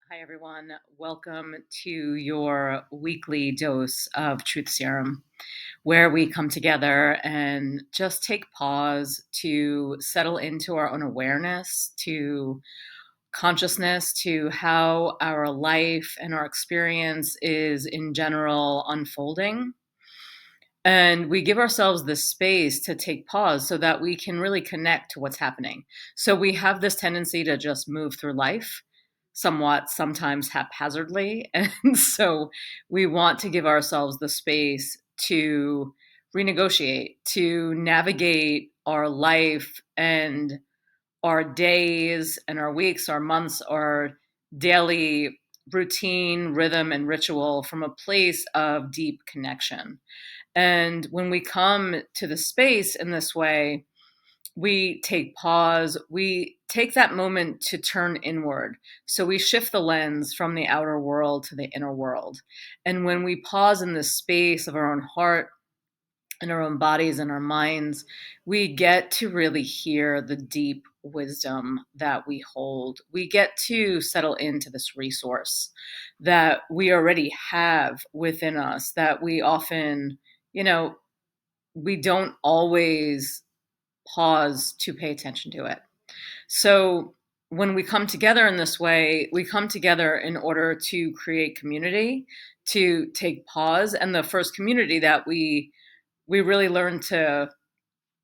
Hi, everyone. Welcome to your weekly dose of Truth Serum, where we come together and just take pause to settle into our own awareness, to consciousness, to how our life and our experience is in general unfolding. And we give ourselves this space to take pause so that we can really connect to what's happening. So we have this tendency to just move through life somewhat, sometimes haphazardly. And so we want to give ourselves the space to renegotiate, to navigate our life and our days and our weeks, our months, our daily routine, rhythm, and ritual from a place of deep connection. And when we come to the space in this way, we take pause, we take that moment to turn inward. So we shift the lens from the outer world to the inner world. And when we pause in the space of our own heart, in our own bodies and our minds, we get to really hear the deep wisdom that we hold. We get to settle into this resource that we already have within us, that we often, you know, we don't always pause to pay attention to it. So when we come together in this way, we come together in order to create community, to take pause. And the first community that we really learn to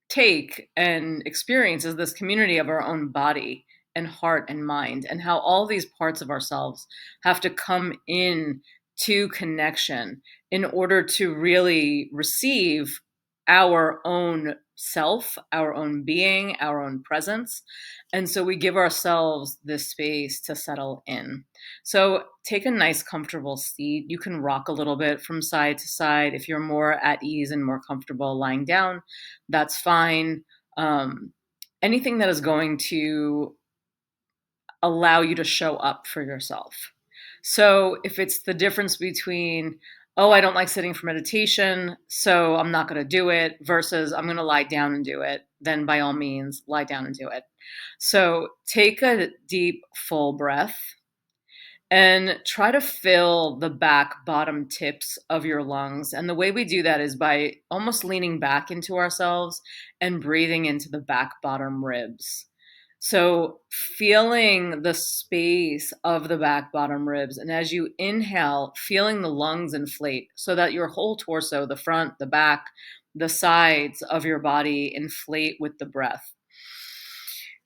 take and experience is this community of our own body and heart and mind, and how all these parts of ourselves have to come in to connection in order to really receive our own self, our own being, our own presence. And so we give ourselves this space to settle in. So take a nice, comfortable seat. You can rock a little bit from side to side. If you're more at ease and more comfortable lying down, that's fine. Um, Anything that is going to allow you to show up for yourself. So if it's the difference between, oh, I don't like sitting for meditation, so I'm not going to do it, versus I'm going to lie down and do it, then by all means, lie down and do it. So take a deep, full breath and try to fill the back bottom tips of your lungs. And the way we do that is by almost leaning back into ourselves and breathing into the back bottom ribs. So, feeling the space of the back bottom ribs. And as you inhale, feeling the lungs inflate so that your whole torso, the front, the back, the sides of your body inflate with the breath.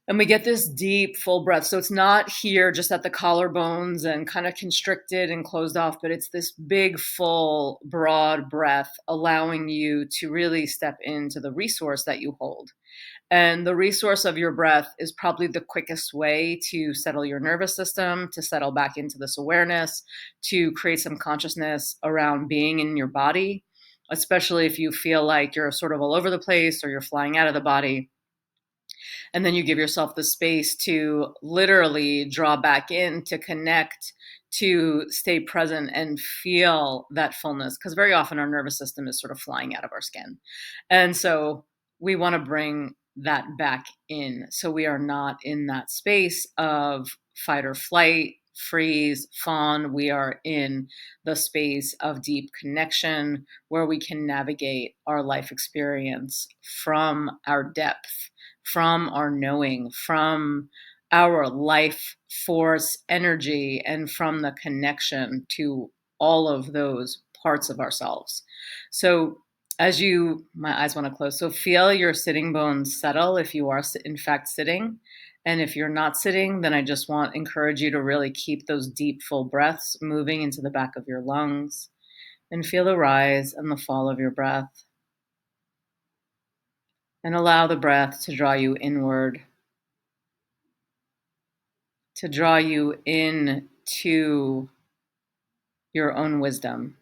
And we get this deep, full breath. So it's not here just at the collarbones and kind of constricted and closed off, but it's this big, full, broad breath, allowing you to really step into the resource that you hold. And the resource of your breath is probably the quickest way to settle your nervous system, to settle back into this awareness, to create some consciousness around being in your body, especially if you feel like you're sort of all over the place or you're flying out of the body. And then you give yourself the space to literally draw back in, to connect, to stay present and feel that fullness. Because very often our nervous system is sort of flying out of our skin. And so we want to bring that back in. So we are not in that space of fight or flight, freeze, fawn. We are in the space of deep connection where we can navigate our life experience from our depth, from our knowing, from our life force energy, and from the connection to all of those parts of ourselves. So, as you, my eyes want to close. So, feel your sitting bones settle if you are in fact sitting. And if you're not sitting, then I just want encourage you to really keep those deep, full breaths moving into the back of your lungs, and feel the rise and the fall of your breath. And allow the breath to draw you inward, to draw you in to your own wisdom.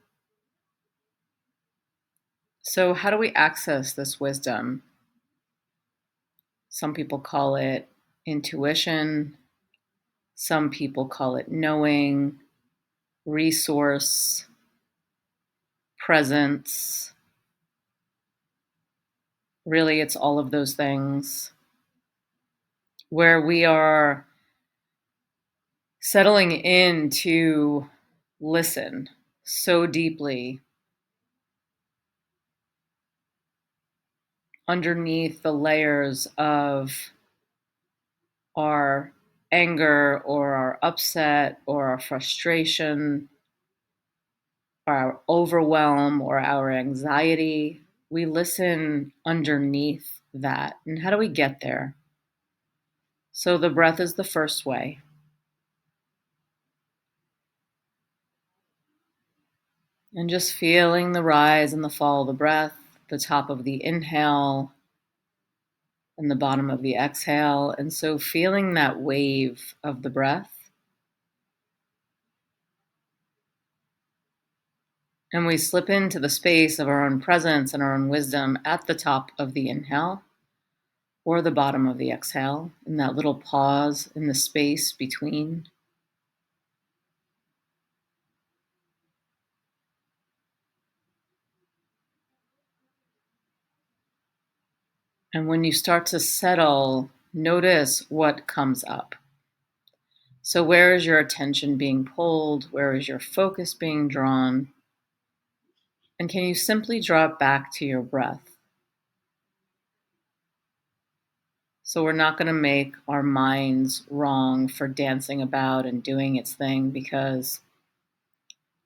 So, how do we access this wisdom? Some people call it intuition, some people call it knowing, resource, presence. Really, it's all of those things where we are Settling in to listen so deeply underneath the layers of our anger or our upset or our frustration or our overwhelm or our anxiety. We listen underneath that. And how do we get there? So the breath is the first way. And just feeling the rise and the fall of the breath, the top of the inhale and the bottom of the exhale. And so feeling that wave of the breath. And we slip into the space of our own presence and our own wisdom at the top of the inhale or the bottom of the exhale, in that little pause in the space between. And when you start to settle, notice what comes up. So, where is your attention being pulled? Where is your focus being drawn? And can you simply draw it back to your breath? So, we're not going to make our minds wrong for dancing about and doing its thing, because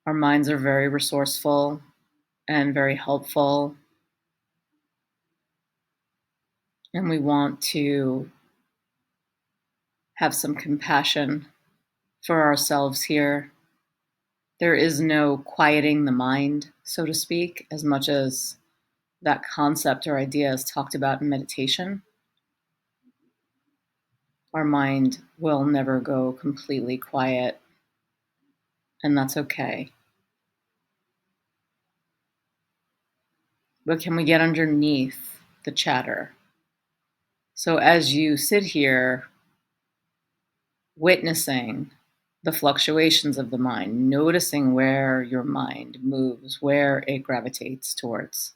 our minds are very resourceful and very helpful. And we want to have some compassion for ourselves here. There is no quieting the mind, so to speak, as much as that concept or idea is talked about in meditation. Our mind will never go completely quiet, and that's okay. But can we get underneath the chatter? So as you sit here witnessing the fluctuations of the mind, noticing where your mind moves, where it gravitates towards,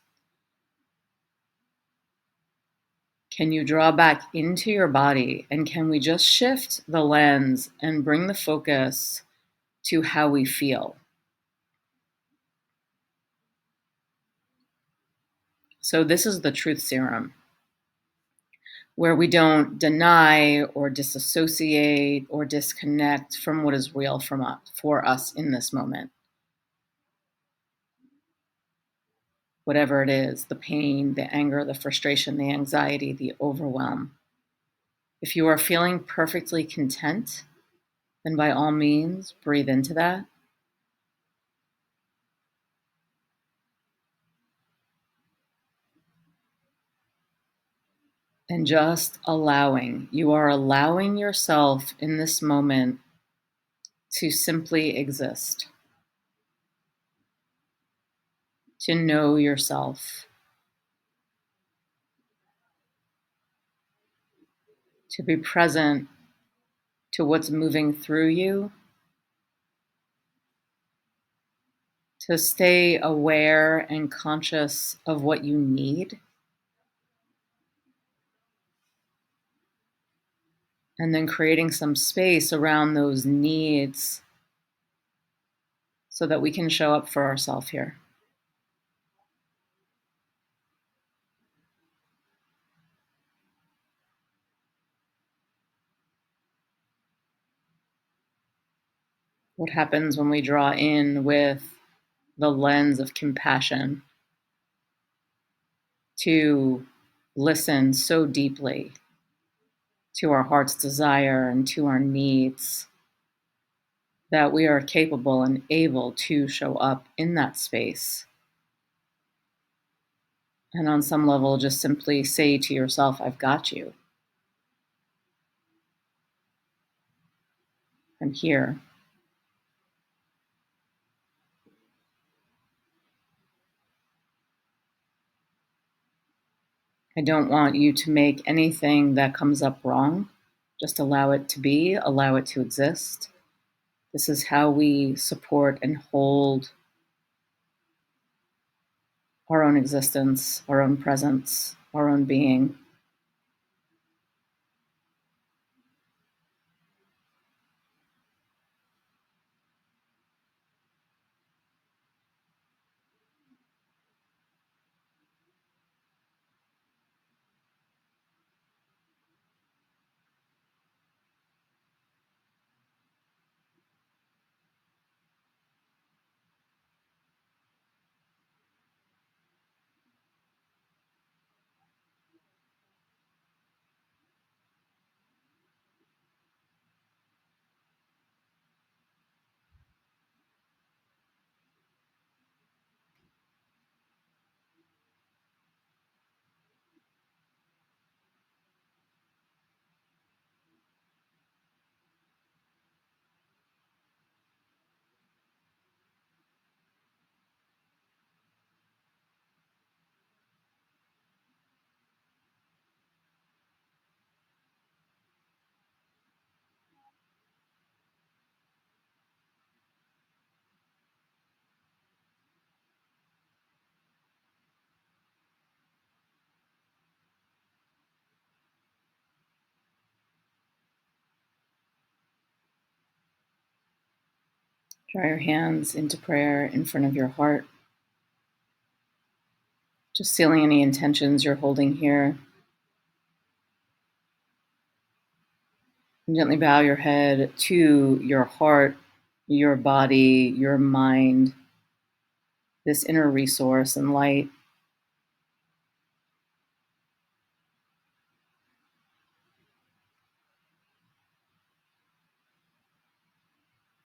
can you draw back into your body, and can we just shift the lens and bring the focus to how we feel? So this is the truth serum, where we don't deny or disassociate or disconnect from what is real for us in this moment. Whatever it is, the pain, the anger, the frustration, the anxiety, the overwhelm. If you are feeling perfectly content, then by all means, breathe into that. And just you are allowing yourself in this moment to simply exist, to know yourself, to be present to what's moving through you, to stay aware and conscious of what you need, and then creating some space around those needs so that we can show up for ourselves here. What happens when we draw in with the lens of compassion to listen so deeply to our heart's desire and to our needs, that we are capable and able to show up in that space. And on some level, just simply say to yourself, I've got you. I'm here. I don't want you to make anything that comes up wrong. Just allow it to be, allow it to exist. This is how we support and hold our own existence, our own presence, our own being. Draw your hands into prayer in front of your heart, just sealing any intentions you're holding here. And gently bow your head to your heart, your body, your mind, this inner resource and light